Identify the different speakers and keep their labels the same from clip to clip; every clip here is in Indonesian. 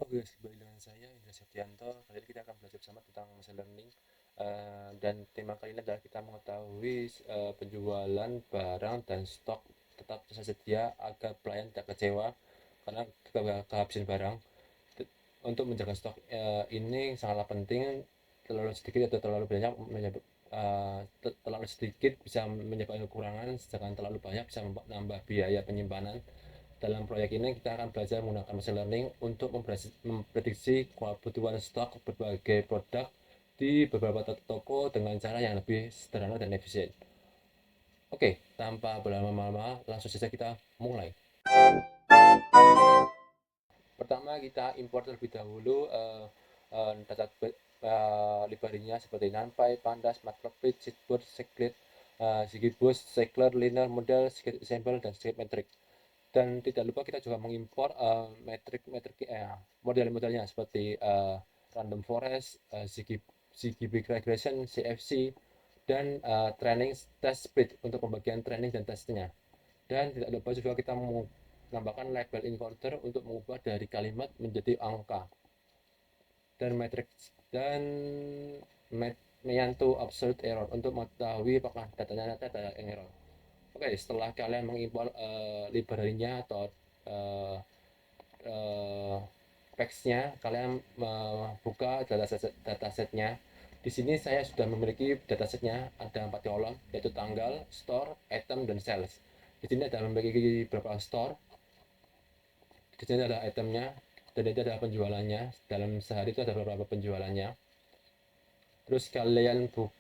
Speaker 1: Oke, kembali dengan saya Indra Septianto. Kali ini kita akan belajar bersama tentang machine learning. Dan tema kali ini adalah kita mengetahui penjualan barang dan stok tetap tersedia agar pelanggan tidak kecewa karena kehabisan barang. Untuk menjaga stok ini sangatlah penting. Terlalu sedikit atau terlalu banyak terlalu sedikit bisa menyebabkan kekurangan, sedangkan terlalu banyak bisa menambah biaya penyimpanan. Dalam proyek ini kita akan belajar menggunakan machine learning untuk memprediksi kebutuhan stok berbagai produk di beberapa toko dengan cara yang lebih sederhana dan efisien. Oke, tanpa berlama-lama langsung saja kita mulai. Pertama kita import terlebih dahulu data library-nya seperti NumPy, Pandas, Matplotlib, Seedbird, Scikit, Scikit-Boost, Scikler, Linear Model, Scikit Ensemble, dan Scikit Metric. Dan tidak lupa kita juga mengimpor model-modelnya seperti random forest, ZGB regression, CFC, dan training test split untuk pembagian training dan testnya. Dan tidak lupa juga kita menambahkan label encoder untuk mengubah dari kalimat menjadi angka dan matrix dan menyentuh absolute error untuk mengetahui apakah datanya ada error. Oke, setelah kalian mengimpor library-nya atau uh, uh, teksnya, kalian membuka datasetnya. Di sini saya sudah memiliki datasetnya, ada 4 kolom, yaitu tanggal, store, item, dan sales. Di sini ada memiliki beberapa store, di sini ada itemnya, dan ini ada penjualannya. Dalam sehari itu ada beberapa penjualannya. Terus kalian buka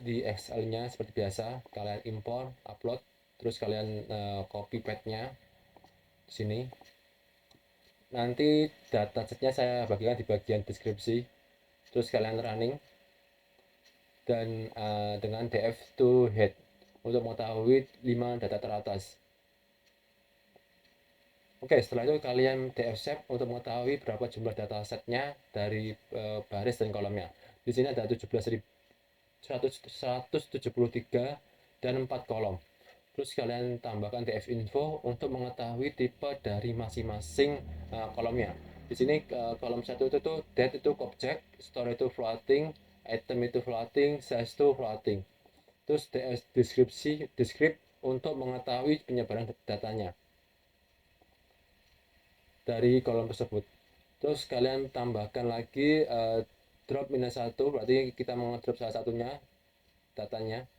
Speaker 1: di Excel-nya seperti biasa, kalian import, upload, terus kalian copy path-nya di sini. Nanti datasetnya saya bagikan di bagian deskripsi, terus kalian running dan dengan df to head untuk mengetahui 5 data teratas. Oke, setelah itu kalian df shape untuk mengetahui berapa jumlah datasetnya dari baris dan kolomnya. Di sini ada 17.173 dan 4 kolom. Terus kalian tambahkan df info untuk mengetahui tipe dari masing-masing kolomnya. Di sini kolom satu itu tuh date itu object, store itu floating, item itu floating, size itu floating. Terus descript untuk mengetahui penyebaran datanya dari kolom tersebut. Terus kalian tambahkan lagi drop minus 1, berarti kita mengedrop salah satunya datanya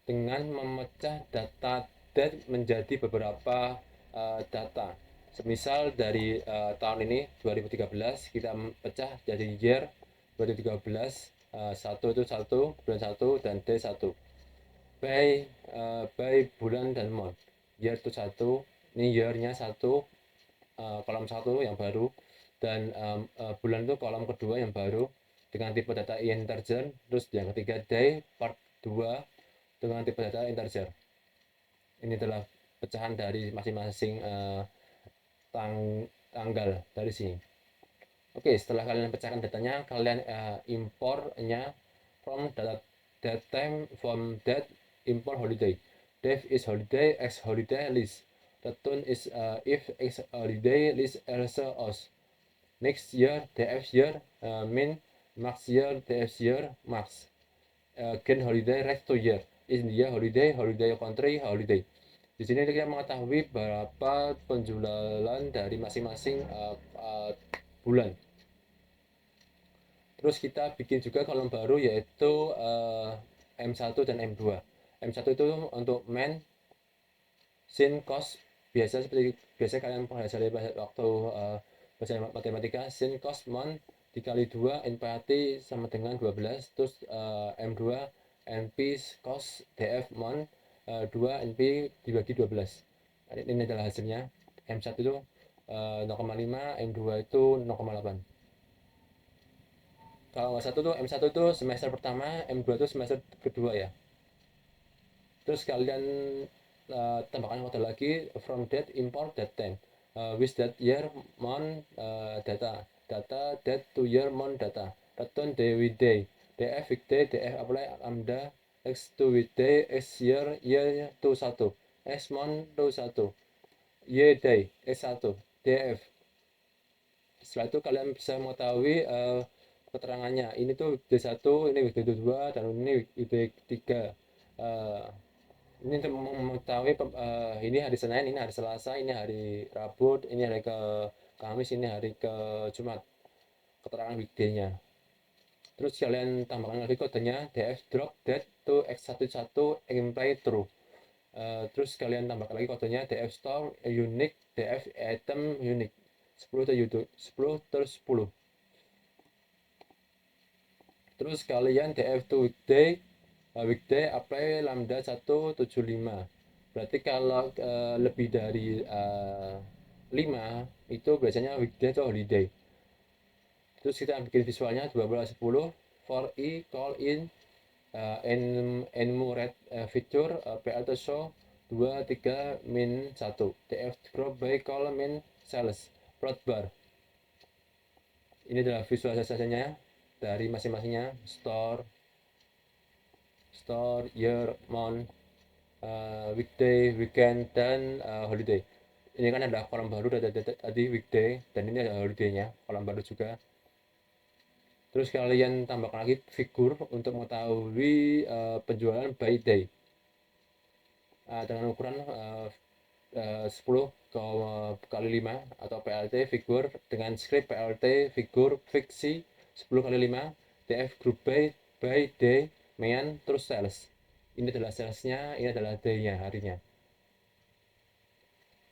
Speaker 1: dengan memecah data date menjadi beberapa data. Semisal dari tahun ini 2013 kita pecah jadi year 2013, satu itu satu, bulan satu, dan day satu. By bulan dan month. Year itu satu, ini year-nya satu, kolom satu yang baru, dan bulan itu kolom kedua yang baru dengan tipe data integer. Terus yang ketiga day part 2 dengan tipe data integer. Ini adalah pecahan dari masing-masing tanggal dari sini. Oke, setelah kalian pecahkan datanya, kalian importnya from data time from that import holiday. Def is holiday, x holiday list. Return is if x holiday list else os. Next year, df year, min, max year, df year, max. Gain holiday, rest to year. India holiday, holiday country, holiday. Di sini kita mengetahui berapa penjualan dari masing-masing bulan. Terus kita bikin juga kolom baru yaitu M1 dan M2. M1 itu untuk main, sin, cost. Seperti biasa kalian pelajari waktu belajar matematika, sin, cost, mon dikali 2 NPAT sama dengan 12. Terus M2 NP cost DF mon 2 NP dibagi 12. Ini adalah hasilnya. M1 itu 0,5, M2 itu 0,8. Kalau satu tuh M1 itu semester pertama, M2 itu semester kedua ya. Terus kalian tambahkan kode lagi from date import date time, with that year month data date to year month data, return day with day, df weekday, df apply lambda, x to weekday, x year to 1, x month to 1, y day x 1, df Setelah itu kalian bisa mengetahui keterangannya. Ini tuh weekday 1, ini weekday 2, dan ini weekday 3. Eh, ini untuk mengetahui ini hari Senin, ini hari Selasa, ini hari Rabu, ini hari ke Kamis, ini hari ke Jumat. Keterangan weekday-nya. Terus kalian tambahkan lagi kodenya df drop dead to x11 imply true. Terus kalian tambahkan lagi kodenya df store unique df item unique 10 to YouTube 10 terus 10. Terus kalian df to weekday apply lambda 175. Berarti kalau lebih dari 5 itu biasanya weekday atau holiday. Terus kita bikin visualnya 1210 for e call in enumerate feature PLT show 2 3 min 1 TF group by call min sales plot bar. Ini adalah visualisasinya dari masing-masingnya store, year, month, weekday, weekend, dan holiday. Ini kan ada kolom baru tadi weekday, dan ini ada holiday-nya, kolom baru juga. Terus kalian tambahkan lagi figur untuk mengetahui penjualan by day dengan ukuran 10 kali 5 atau PLT figur dengan script PLT figur fiksi 10 kali 5 TF group by day mean terus sales. Ini adalah salesnya, ini adalah day-nya, harinya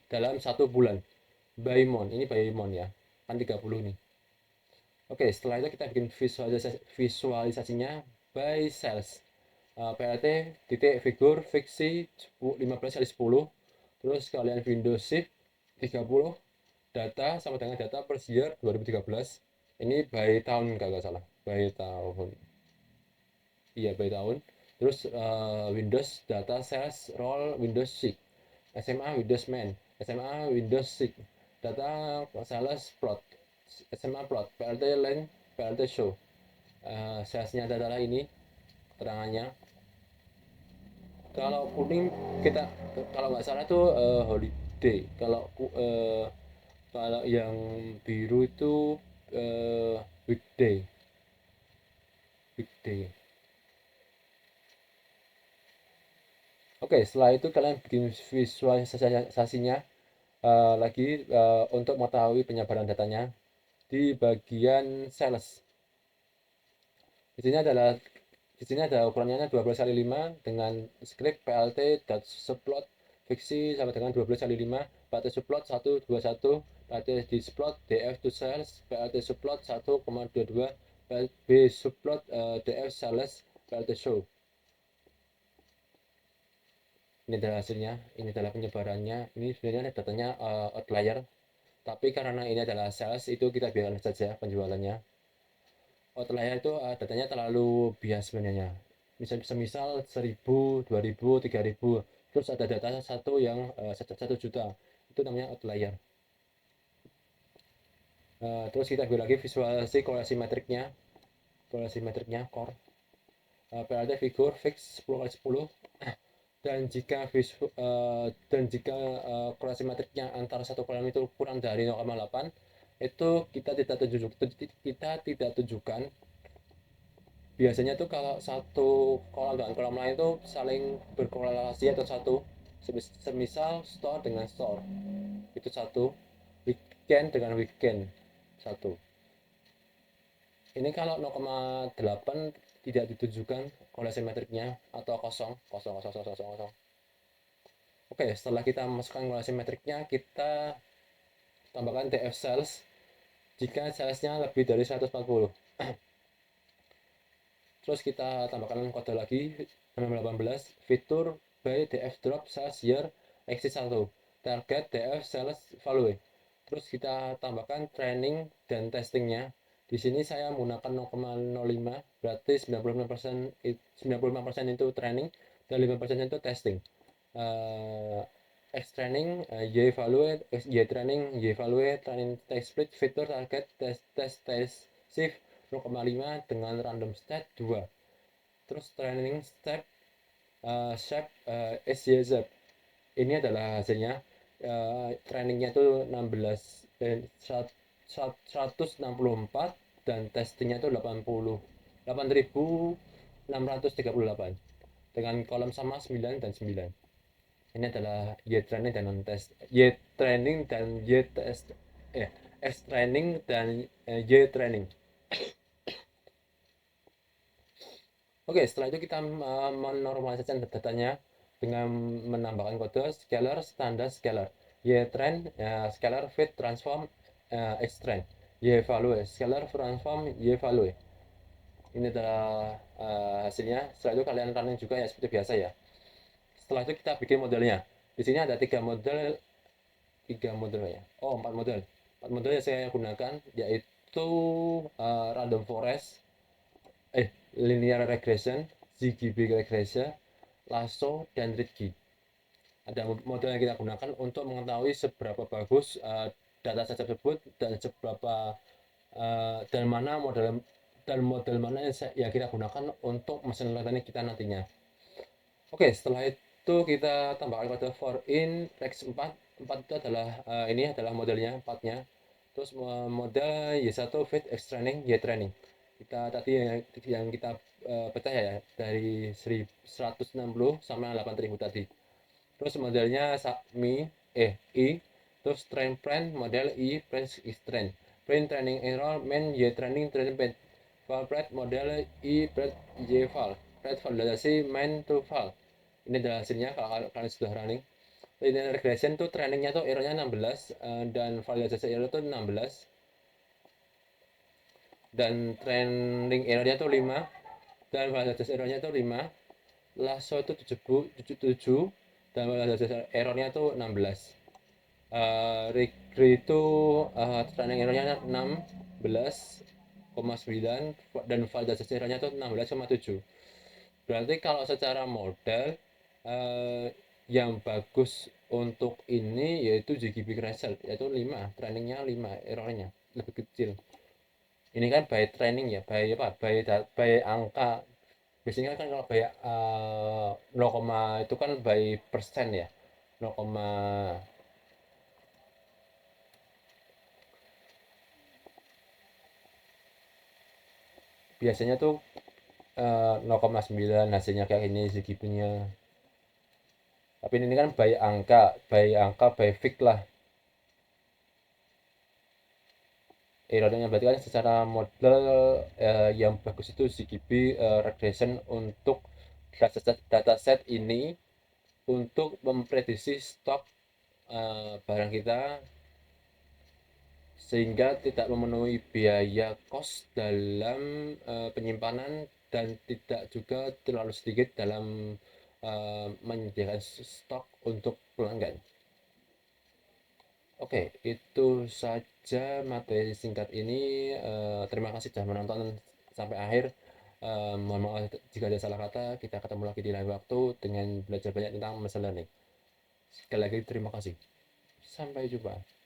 Speaker 1: dalam 1 bulan. By month, ini by month ya, kan 30 nih. Oke, setelah itu kita bikin visualisasinya by sales. PLT titik figur fiksi 15 kali 10. Terus kalian Windows Shift 30 data sama dengan data per year 2013. Ini by tahun kalau salah, by tahun. Iya, by tahun. Terus Windows data sales role Windows 6. SMA Windows Man, SMA Windows 6. Data sales plot, SMA plot, PLT line, PLT show. Salesnya adalah ini keterangannya. Kalau kuning kita, kalau nggak salah tuh holiday. Kalau yang biru itu weekday. Weekday. Oke, setelah itu kalian bikin visualisasinya lagi untuk mengetahui penyebaran datanya di bagian sales. Di sini adalah ukurannya 12 kali 5 dengan script PLT dot subplot fiksi sama dengan 12 kali 5 PLT subplot 121 PLT di subplot DF to sales PLT subplot 1,22 B subplot DF sales PLT show. Ini adalah hasilnya, ini adalah penyebarannya. Ini sebenarnya datanya outlier, tapi karena ini adalah sales itu kita biarkan saja penjualannya. Outlier itu datanya terlalu bias sebenarnya. Misal 1000, 2000, 3000, terus ada data satu yang 1 juta, itu namanya outlier. Terus kita biar lagi visualisasi korelasi metriknya, core. PLT figur fix 10 kali 10. Dan jika korelasi metriknya antara satu kolom itu kurang dari 0,8, itu kita tidak tunjukkan. Biasanya tuh kalau satu kolom dengan kolom lain itu saling berkorelasi atau satu, semisal store dengan store itu satu, weekend dengan weekend satu. Ini kalau 0,8 tidak ditunjukkan korelasi metriknya atau kosong. Oke, setelah kita masukkan korelasi metriknya, kita tambahkan TF sales jika salesnya lebih dari 140. Terus kita tambahkan kode lagi 18 fitur by DF drop sales year x1 target DF sales value. Terus kita tambahkan training dan testingnya. Di sini saya menggunakan 0,05, berarti 95% itu training dan 5% itu testing. X training, Y evaluate, Y training, Y evaluate, training test split, fitur target, test shift 0,5 dengan random stat 2. Terus training step shape SYZ. Ini adalah hasilnya. Trainingnya itu 16 164 dan testingnya itu 8.638 dengan kolom sama 9 dan 9. Ini adalah Y training dan non test, Y training dan Y test, X training dan Y training. Oke, setelah itu kita menormalisasikan datanya dengan menambahkan kode scalar, standar scalar, Y-train, scalar fit transform, X-train, Y-value, scalar transform, Y-value. Ini adalah hasilnya. Setelah itu kalian running juga ya seperti biasa ya. Setelah itu kita bikin modelnya. Di sini ada tiga model ya. Oh, empat model. Empat model yang saya gunakan yaitu random forest, linear regression, ZGB regression, lasso, dan Ritgey. Ada model yang kita gunakan untuk mengetahui seberapa bagus data set tersebut dan seberapa dan mana model mana yang kita gunakan untuk mesin learning kita nantinya. Oke, setelah itu kita tambahkan kode for in rex 4. 4 itu adalah ini adalah modelnya 4-nya. Terus model Y1 fit X training, Y training. Kita tadi yang kita pecah ya dari 160 sama 8000 tadi. Terus modelnya I, terus train plan model I plus X train. Print training error main Y training train bed. Val plate model I plus Y val. Plate validasi main to val. Ini adalah hasilnya kalau kalian sudah running. Linear regression tuh trainingnya tuh errornya 16 dan validasi error tuh 16 dan training errornya tuh 5 dan validasi errornya tuh 5. Lasso itu 77 dan validasi errornya tuh 16. Regre itu training errornya 16,9 dan validasi errornya tuh 16,7. Berarti kalau secara model yang bagus untuk ini yaitu ZGB Crystal, yaitu 5, trainingnya 5, errornya lebih kecil. Ini kan by training ya, by angka. Biasanya kan kalau by 0, itu kan by persen ya, 0, biasanya tuh 0,9 hasilnya kayak ini ZGB-nya. Tapi ini kan by fix lah. Errornya berarti kan secara model yang bagus itu ZGB regression untuk dataset ini untuk memprediksi stok barang kita sehingga tidak memenuhi biaya cost dalam penyimpanan dan tidak juga terlalu sedikit dalam menyediakan stok untuk pelanggan. Oke, itu saja materi singkat ini. Terima kasih sudah menonton sampai akhir. Mohon maaf jika ada salah kata. Kita ketemu lagi di lain waktu dengan belajar banyak tentang machine learning. Sekali lagi terima kasih. Sampai jumpa.